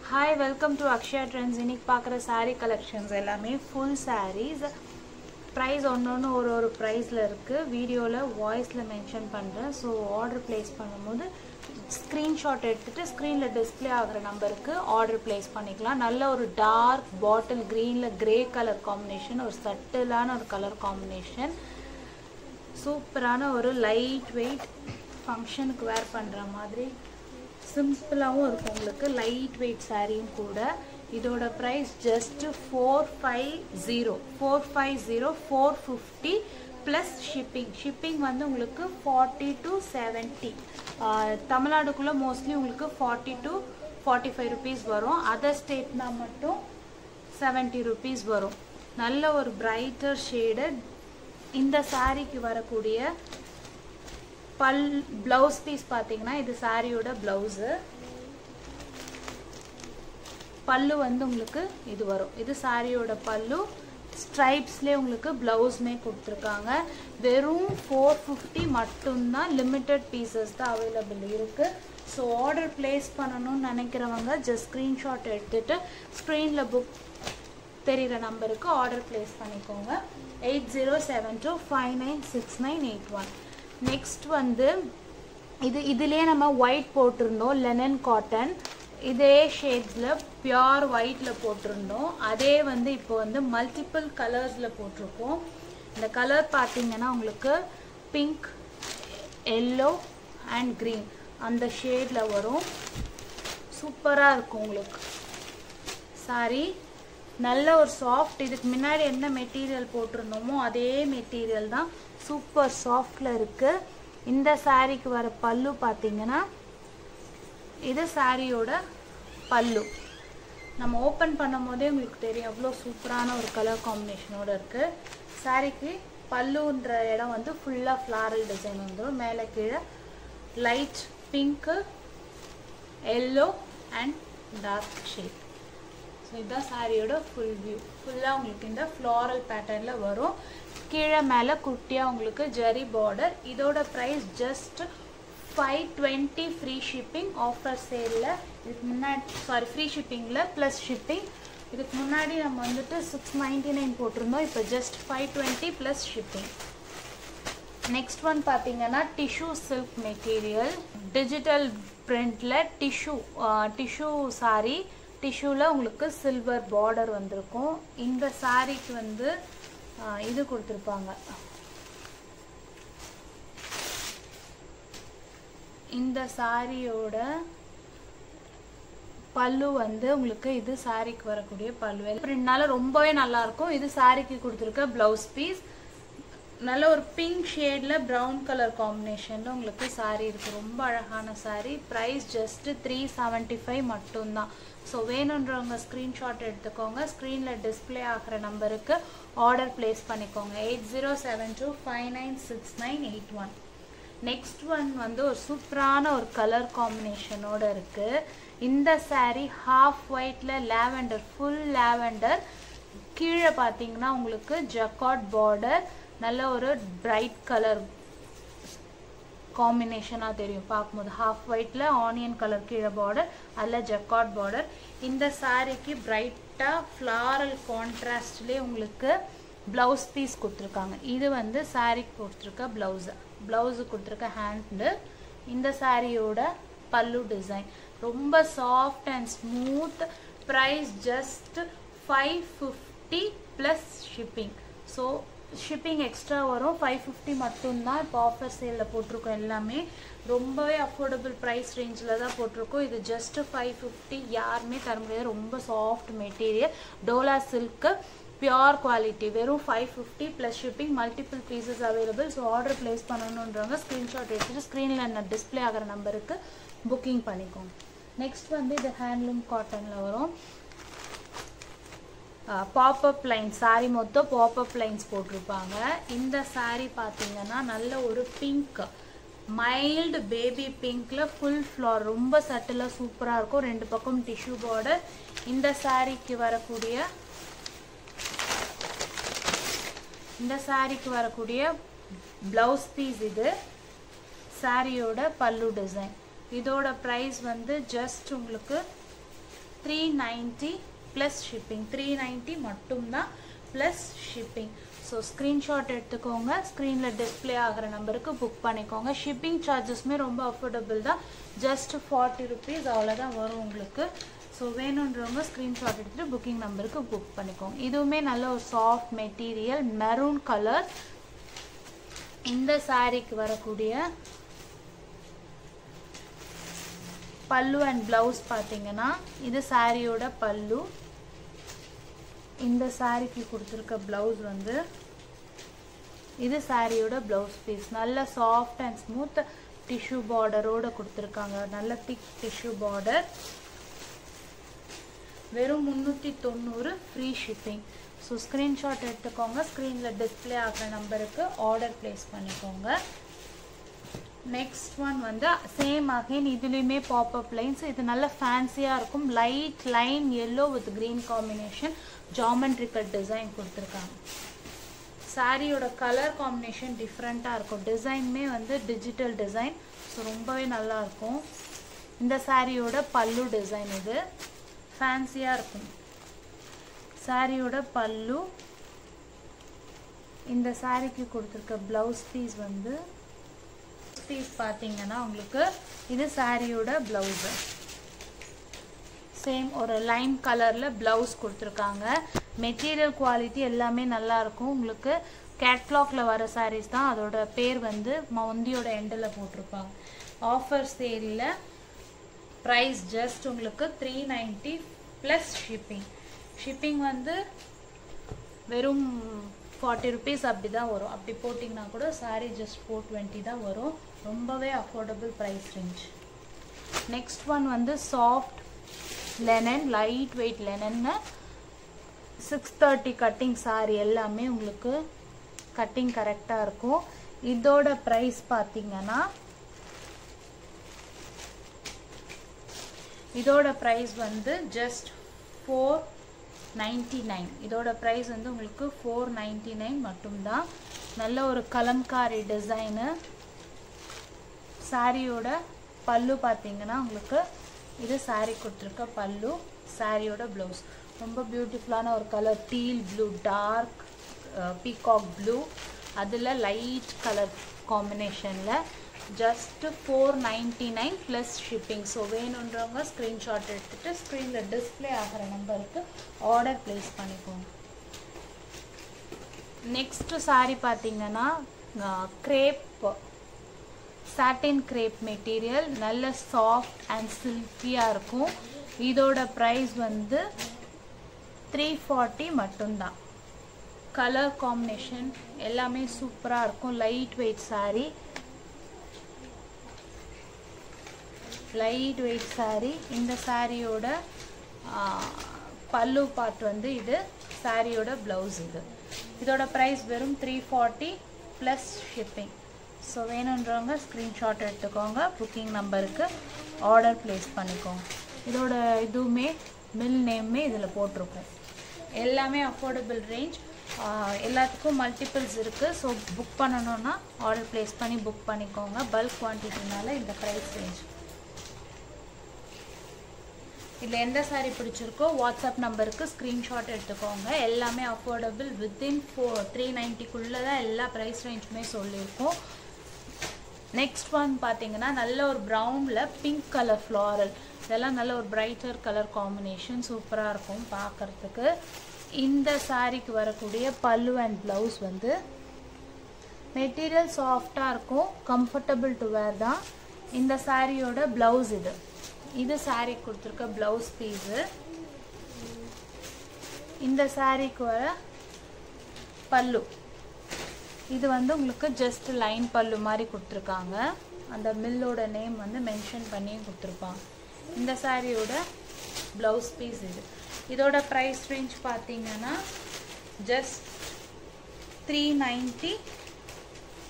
Hi, welcome to Akshaya Trends. இன்னைக்கு பார்க்குற saree collections எல்லாமே full sarees. Price ஒன்னொன்று ஒரு ப்ரைஸில் இருக்குது. வீடியோவில் வாய்ஸில் மென்ஷன் பண்ணுறேன். ஸோ ஆர்டர் ப்ளேஸ் பண்ணும்போது ஸ்க்ரீன்ஷாட் எடுத்துகிட்டு ஸ்க்ரீனில் டிஸ்பிளே ஆகிற நம்பருக்கு ஆர்டர் ப்ளேஸ் பண்ணிக்கலாம். நல்ல ஒரு டார்க் பாட்டில் க்ரீனில் கிரே கலர் காம்பினேஷன், ஒரு சட்டிலான ஒரு கலர் காம்பினேஷன், சூப்பரான ஒரு லைட் வெயிட் ஃபங்க்ஷனுக்கு வேர் பண்ணுற மாதிரி சிம்பிளாகவும் இருக்கும். உங்களுக்கு லைட் வெயிட் சாரியும் கூட. இதோட ப்ரைஸ் ஜஸ்ட் 450 450 ப்ளஸ் ஷிப்பிங் வந்து உங்களுக்கு 40 to 70. தமிழ்நாடுக்குள்ளே மோஸ்ட்லி உங்களுக்கு 40 to 45 ருபீஸ் வரும். அதர் ஸ்டேட்னா மட்டும் 70 ருபீஸ் வரும். நல்ல ஒரு பிரைட்டர் ஷேடட் இந்த சாரிக்கு வரக்கூடிய பிளவுஸ் பீஸ் பார்த்தீங்கன்னா இது சாரியோட பிளவுஸு. பல்லு வந்து உங்களுக்கு இது வரும். இது சாரியோட பல்லு. ஸ்ட்ரைப்ஸ்லேயே உங்களுக்கு பிளவுஸ்மே கொடுத்துருக்காங்க. வெறும் 450 மட்டும்தான். லிமிட்டட் பீசஸ் தான் அவைலபிள் இருக்குது. ஸோ ஆர்டர் பிளேஸ் பண்ணணும்னு நினைக்கிறவங்க ஜஸ்ட் ஸ்க்ரீன்ஷாட் எடுத்துகிட்டு ஸ்க்ரீனில் புக் தெரிகிற நம்பருக்கு ஆர்டர் பிளேஸ் பண்ணிக்கோங்க. 8072596981. நெக்ஸ்ட் வந்து இதுலேயே நம்ம ஒயிட் போட்டிருந்தோம், லெனன் காட்டன். இதே ஷேட்ஸில் பியோர் ஒயிட்டில் போட்டிருந்தோம். அதே வந்து இப்போ வந்து மல்டிபிள் கலர்ஸில் போட்டிருக்கோம். இந்த கலர் பார்த்தீங்கன்னா உங்களுக்கு பிங்க், எல்லோ அண்ட் க்ரீன் அந்த ஷேடில் வரும். சூப்பராக இருக்கும் உங்களுக்கு சாரி. நல்ல ஒரு சாஃப்ட். இதுக்கு முன்னாடி என்ன மெட்டீரியல் போட்டிருந்தோமோ அதே மெட்டீரியல் தான். சூப்பர் சாஃப்டில் இருக்குது. இந்த சாரிக்கு வர பல்லு பார்த்தீங்கன்னா இது சாரியோட பல்லு. நம்ம ஓப்பன் பண்ணும் போதே உங்களுக்கு தெரியும் அவ்வளோ சூப்பரான ஒரு கலர் காம்பினேஷனோடு இருக்குது. சாரிக்கு பல்லுன்ற இடம் வந்து ஃபுல்லாக ஃப்ளாரல் டிசைன் வந்துடும். மேலே கீழே light pink, yellow and dark shade. So இதுதான் சாரியோட ஃபுல் வியூ. ஃபுல்லாக உங்களுக்கு இந்த ஃப்ளாரல் பேட்டர்னில் வரும். கீழே மேலே குட்டியாக உங்களுக்கு ஜரி பார்டர். இதோட price just 520 free shipping. Offer சேலில் இதுக்கு முன்னாடி ஃப்ரீ ஷிப்பிங்கில் ப்ளஸ் ஷிப்பிங். இதுக்கு முன்னாடி நம்ம வந்துட்டு 699 போட்டிருந்தோம். இப்போ just 520 plus shipping. Next one பார்த்தீங்கன்னா டிஷ்யூ சில்க் மெட்டீரியல், டிஜிட்டல் பிரிண்டில் டிஷ்யூ சாரி. டிஷ்யூவில் உங்களுக்கு சில்வர் பார்டர் வந்திருக்கும். இந்த சாரிக்கு வந்து இது கொடுத்துருப்பாங்க. இந்த சாரியோட பல்லு வந்து உங்களுக்கு இது சாரிக்கு வரக்கூடிய பல்லு. பிரிண்ட்னால ரொம்பவே நல்லாயிருக்கும். இது சாரிக்கு கொடுத்துருக்க ப்ளவுஸ் பீஸ். நல்ல ஒரு பிங்க் ஷேடில் ப்ரௌன் கலர் காம்பினேஷனில் உங்களுக்கு சாரி இருக்குது. ரொம்ப அழகான சாரி. ப்ரைஸ் ஜஸ்ட்டு 375 மட்டும்தான். ஸோ வேணுன்றவங்க ஸ்க்ரீன்ஷாட் எடுத்துக்கோங்க. ஸ்க்ரீனில் டிஸ்பிளே ஆகிற நம்பருக்கு ஆர்டர் பிளேஸ் பண்ணிக்கோங்க. 8072596981. நெக்ஸ்ட் ஒன் வந்து ஒரு சூப்பரான ஒரு கலர் காம்பினேஷனோடு இருக்குது. இந்த சாரீ ஹாஃப் ஒயிட்டில் லேவெண்டர், ஃபுல் லேவெண்டர். கீழே பார்த்தீங்கன்னா உங்களுக்கு ஜக்கார்ட் பார்டர். நல்ல ஒரு பிரைட் கலர் காம்பினேஷனாக தெரியும் பார்க்கும்போது. ஹாஃப் ஒயிட்டில் ஆனியன் கலர் கீழே பார்டர், அதில் ஜக்கார்ட் பார்டர். இந்த சாரிக்கு பிரைட்டாக ஃப்ளாரல் கான்ட்ராஸ்ட்லேயே உங்களுக்கு ப்ளவுஸ் பீஸ் கொடுத்துருக்காங்க. இது வந்து சாரிக்கு கொடுத்துருக்க ப்ளவுஸு கொடுத்துருக்க ஹேண்டு. இந்த சாரியோட பல்லு டிசைன் ரொம்ப soft and smooth. Price just 550 plus shipping. So shipping extra வரும். 550 மட்டும்தான். இப்போ ஆஃபர் சேலில் போட்டிருக்கோம். எல்லாமே ரொம்பவே அஃபோர்டபுள் ப்ரைஸ் ரேஞ்சில் தான் போட்டிருக்கோம். இது ஜஸ்ட்டு 550. யாருமே தர முடியாது. ரொம்ப soft material. Dola silk pure quality. வெறும் 550 plus shipping. Multiple pieces available. So order place பண்ணணுன்றவங்க ஸ்க்ரீன்ஷாட் எடுத்துகிட்டு ஸ்க்ரீனில் டிஸ்பிளே ஆகிற நம்பருக்கு புக்கிங் பண்ணிக்கோங்க. நெக்ஸ்ட் வந்து இது ஹேண்ட்லூம் காட்டனில் வரும். பாப்அப் லைன் சாரி மொத்தம் பாப்அப் லைன்ஸ் போட்டிருப்பாங்க. இந்த சாரி பார்த்தீங்கன்னா நல்ல ஒரு பிங்க், மைல்டு பேபி பிங்க்ல ஃபுல் ஃப்ளார். ரொம்ப சட்டிலாக சூப்பராக இருக்கும். ரெண்டு பக்கம் டிஷ்யூ பார்டர். இந்த சாரிக்கு வரக்கூடிய ப்ளவுஸ் பீஸ். இது சாரியோட பல்லு டிசைன். இதோட பிரைஸ் வந்து ஜஸ்ட் உங்களுக்கு 390 ப்ளஸ் ஷிப்பிங். 390 மட்டும்தான் ப்ளஸ் ஷிப்பிங். ஸோ ஸ்க்ரீன்ஷாட் எடுத்துக்கோங்க, ஸ்க்ரீனில் டிஸ்பிளே ஆகிற நம்பருக்கு புக் பண்ணிக்கோங்க. ஷிப்பிங் சார்ஜஸ்மே ரொம்ப அஃபோர்டபுள் தான், ஜஸ்ட் 40 rupees அவ்வளோதான் வரும் உங்களுக்கு. ஸோ வேணுன்றவங்க ஸ்க்ரீன்ஷாட் எடுத்துகிட்டு புக்கிங் நம்பருக்கு புக் பண்ணிக்கோங்க. இதுவுமே நல்ல ஒரு சாஃப்ட் மெட்டீரியல், மெரூன் கலர். இந்த சாரீக்கு வரக்கூடிய பல்லு அண்ட் ப்ளவுஸ் பார்த்தீங்கன்னா இது சாரியோட பல்லு. இந்த சாரிக்கு கொடுத்துருக்க ப்ளவுஸ் வந்து இது சாரியோட ப்ளவுஸ் பீஸ். நல்ல சாஃப்ட் அண்ட் ஸ்மூத் டிஷ்யூ பார்டரோட கொடுத்துருக்காங்க, நல்ல திக் டிஷ்யூ பார்டர். வெறும் 390 ஃப்ரீ ஷிப்பிங். ஸோ ஸ்க்ரீன்ஷாட் எடுத்துக்கோங்க, ஸ்க்ரீனில் டிஸ்பிளே ஆகிற நம்பருக்கு ஆர்டர் ப்ளேஸ் பண்ணிக்கோங்க. நெக்ஸ்ட் ஒன் வந்து சேம் அகைன் இதுலேயுமே பாப்அப் லைன்ஸ். இது நல்ல ஃபேன்சியாக இருக்கும், light line yellow with green combination, geometrical design கொடுத்துருக்காங்க. சாரியோட கலர் காம்பினேஷன் டிஃப்ரெண்ட்டாக இருக்கும், டிசைனுமே வந்து டிஜிட்டல் டிசைன். ஸோ ரொம்பவே நல்லாயிருக்கும். இந்த சாரியோட பல்லு டிசைன் இது ஃபேன்சியாக இருக்கும். சாரியோட பல்லு. இந்த சாரிக்கு கொடுத்துருக்க ப்ளவுஸ் பீஸ் வந்து பீஸ் பார்த்தீங்கன்னா உங்களுக்கு இது சாரியோட ப்ளவுஸு. சேம் ஒரு லைம் கலரில் ப்ளவுஸ் கொடுத்துருக்காங்க. மெட்டீரியல் குவாலிட்டி எல்லாமே நல்லாயிருக்கும். உங்களுக்கு கேட்லாகில் வர சாரீஸ் தான், அதோட பேர் வந்து முந்தியோட எண்டில் போட்டிருப்பாங்க. ஆஃபர் சேலில் ப்ரைஸ் ஜஸ்ட் உங்களுக்கு 390 ப்ளஸ் ஷிப்பிங். ஷிப்பிங் வந்து வெறும் 40 rupees அப்படி தான் வரும். அப்படி போட்டிங்கன்னா கூட சாரீ ஜஸ்ட் 420 தான் வரும். ரொம்பவே affordable price range. Next one வந்து சாஃப்ட் லெனன், லைட் வெயிட் லெனன்னு 630 கட்டிங் சாரி. எல்லாமே உங்களுக்கு கட்டிங் கரெக்டாக இருக்கும். இதோட ப்ரைஸ் பார்த்தீங்கன்னா இதோட ப்ரைஸ் வந்து ஜஸ்ட் 499. இதோட ப்ரைஸ் வந்து உங்களுக்கு 499 மட்டும்தான். நல்ல ஒரு கலம்காரி டிசைனு. சாரியோட பல்லு பார்த்தீங்கன்னா உங்களுக்கு இது சாரி கொடுத்துருக்க பல்லு, சாரியோட ப்ளவுஸ். ரொம்ப பியூட்டிஃபுல்லான ஒரு colour, teal blue, dark peacock blue, அதில் லைட் கலர் காம்பினேஷனில் ஜஸ்ட் 499 ப்ளஸ் ஷிப்பிங். ஸோ வேணுன்றவங்க ஸ்க்ரீன்ஷாட் எடுத்துகிட்டு ஸ்க்ரீனில் டிஸ்பிளே ஆகிற நம்பருக்கு ஆர்டர் ப்ளேஸ் பண்ணிக்கோங்க. நெக்ஸ்ட்டு சாரி பார்த்தீங்கன்னா கிரேப், சாட்டின் கிரேப் மெட்டீரியல், நல்ல சாஃப்ட் அண்ட் சில்கியாக இருக்கும். இதோட ப்ரைஸ் வந்து 340 மட்டும்தான். கலர் காம்பினேஷன் எல்லாமே சூப்பராக இருக்கும். Light weight sorry, light weight sorry. இந்த சாரியோட பல்லு பார்ட் வந்து இது சாரியோட ப்ளவுஸ். இதோட ப்ரைஸ் வெறும் 340 ப்ளஸ் ஷிப்பிங். ஸோ வேணுன்றவங்க ஸ்க்ரீன்ஷாட் எடுத்துக்கோங்க, புக்கிங் நம்பருக்கு ஆர்டர் ப்ளேஸ் பண்ணிக்கோங்க. இதோட இதுவுமே மில் நேமே இதில் போட்டிருக்கோம். எல்லாமே அஃபோர்டபுள் ரேஞ்ச், எல்லாத்துக்கும் மல்டிபிள்ஸ் இருக்குது. ஸோ புக் பண்ணணுன்னா ஆர்டர் ப்ளேஸ் பண்ணி புக் பண்ணிக்கோங்க. பல்க் குவான்டிட்டினால இந்த ப்ரைஸ் ரேஞ்ச். இதில் எந்த சாரீ பிடிச்சிருக்கோ வாட்ஸ்அப் நம்பருக்கு ஸ்க்ரீன்ஷாட் எடுத்துக்கோங்க. எல்லாமே அஃபோர்டபுள், வித்தின் 390 தான் எல்லா ப்ரைஸ் ரேஞ்சுமே சொல்லியிருக்கோம். நெக்ஸ்ட் ஒன் பார்த்தீங்கன்னா நல்ல ஒரு ப்ரௌனில் பிங்க் கலர் ஃப்ளாரல். இதெல்லாம் நல்ல ஒரு பிரைட்டர் கலர் காம்பினேஷன், சூப்பராக இருக்கும் பார்க்குறதுக்கு. இந்த சாரிக்கு வரக்கூடிய பல்லு அண்ட் ப்ளவுஸ் வந்து மெட்டீரியல் சாஃப்டாக இருக்கும், கம்ஃபர்டபுள் டு வேர் தான். இந்த சாரியோட ப்ளவுஸ் இது சாரி கொடுத்துருக்க ப்ளவுஸ் பீஸு. இந்த சாரிக்கு வர பல்லு இது வந்து உங்களுக்கு ஜஸ்ட் லைன் பல்லு மாதிரி கொடுத்துருக்காங்க. அந்த மில்லோட நேம் வந்து மென்ஷன் பண்ணியும் கொடுத்துருப்பாங்க. இந்த சாரியோட ப்ளவுஸ் பீஸ் இதோட ப்ரைஸ் ரேஞ்ச் பார்த்தீங்கன்னா ஜஸ்ட் 390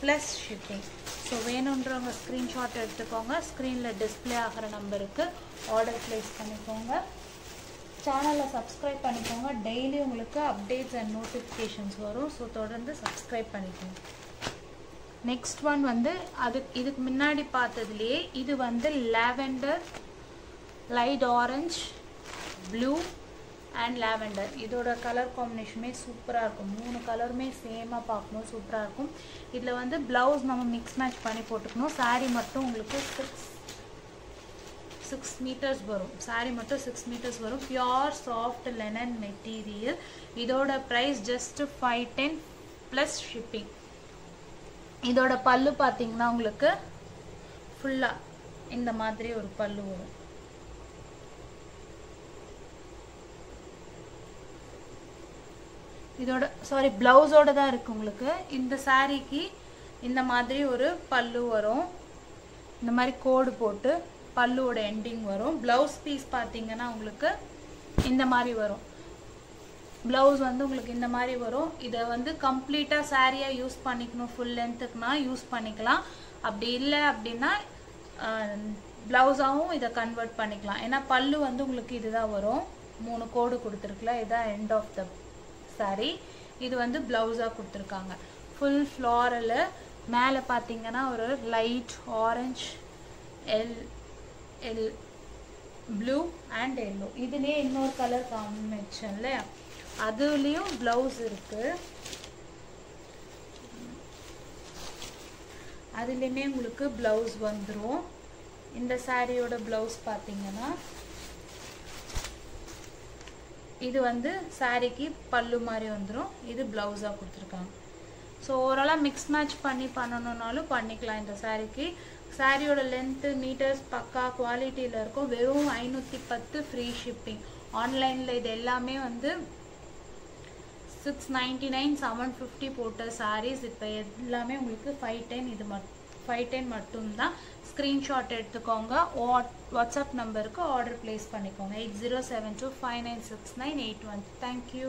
ப்ளஸ் ஷிப்பிங். ஸோ வேணுன்றவங்க ஸ்க்ரீன்ஷாட் எடுத்துக்கோங்க, ஸ்க்ரீனில் டிஸ்பிளே ஆகிற நம்பருக்கு ஆர்டர் ப்ளேஸ் பண்ணிக்கோங்க. சேனலை சப்ஸ்கிரைப் பண்ணிக்கோங்க, டெய்லி உங்களுக்கு அப்டேட்ஸ் அண்ட் நோட்டிஃபிகேஷன்ஸ் வரும். ஸோ தொடர்ந்து சப்ஸ்கிரைப் பண்ணிக்கோங்க. நெக்ஸ்ட் ஒன் வந்து இதுக்கு முன்னாடி பார்த்ததுலேயே இது வந்து lavender, light orange, blue and lavender. இதோட கலர் காம்பினேஷனுமே சூப்பராக இருக்கும். 3 கலருமே சேமாக பார்க்கணும், சூப்பராக இருக்கும். இதில் வந்து ப்ளவுஸ் நம்ம மிக்ஸ் மேட்ச் பண்ணி போட்டுக்கணும். சாரீ மட்டும் உங்களுக்கு 6 மீட்டர்ஸ் வரும். சாரீ மட்டும் 6 மீட்டர்ஸ் வரும். Pure soft linen material. இதோட ப்ரைஸ் ஜஸ்ட் 510 ப்ளஸ் ஷிப்பிங். இதோட பல்லு பார்த்தீங்கன்னா உங்களுக்கு ஃபுல்லாக இந்த மாதிரி ஒரு பல்லு வரும். இதோட ப்ளவுஸோட தான் இருக்கு உங்களுக்கு. இந்த சாரீக்கு இந்த மாதிரி ஒரு பல்லு வரும். இந்த மாதிரி கோடு போட்டு பல்லுவோட எண்டிங் வரும். ப்ளவுஸ் பீஸ் பார்த்தீங்கன்னா உங்களுக்கு இந்த மாதிரி வரும். ப்ளவுஸ் வந்து உங்களுக்கு இந்த மாதிரி வரும். இதை வந்து கம்ப்ளீட்டாக சாரியாக யூஸ் பண்ணிக்கணும், ஃபுல் லென்த்துக்குனா யூஸ் பண்ணிக்கலாம். அப்படி இல்லை அப்படின்னா ப்ளவுஸாகவும் இதை கன்வெர்ட் பண்ணிக்கலாம். ஏன்னா பல்லு வந்து உங்களுக்கு இதுதான் வரும். 3 கோடு கொடுத்துருக்குல, இதுதான் எண்ட் ஆஃப் த சாரி. இது வந்து ப்ளவுஸாக கொடுத்துருக்காங்க. ஃபுல் ஃப்ளாரலு. மேலே பார்த்தீங்கன்னா ஒரு light orange, blue and yellow. இதுலேயே இன்னொரு கலர் காம்பினேஷன்ல அதுலேயும் ப்ளவுஸ் இருக்கு. அதுலேயுமே உங்களுக்கு ப்ளவுஸ் வந்துடும். இந்த சாரியோட ப்ளவுஸ் பார்த்தீங்கன்னா இது வந்து சாரிக்கு பல்லு மாதிரி வந்துடும். இது ப்ளவுஸாக கொடுத்துருக்காங்க. ஸோ ஓவராலாக மிக்ஸ் மேட்ச் பண்ணி பண்ணணுன்னாலும் பண்ணிக்கலாம். இந்த சாரிக்கு சாரியோட லென்த்து மீட்டர்ஸ் பக்கா குவாலிட்டியில் இருக்கும். வெறும் 510 ஃப்ரீ ஷிப்பிங். ஆன்லைனில் இது எல்லாமே வந்து 699 750 போட்ட சாரீஸ். இப்போ எல்லாமே உங்களுக்கு 510 மட்டும்தான். ஸ்க்ரீன்ஷாட் எடுத்துக்கோங்க. வாட்ஸ்அப் நம்பருக்கு ஆர்டர் பிளேஸ் பண்ணிக்கோங்க. 8072596981. தேங்க்யூ.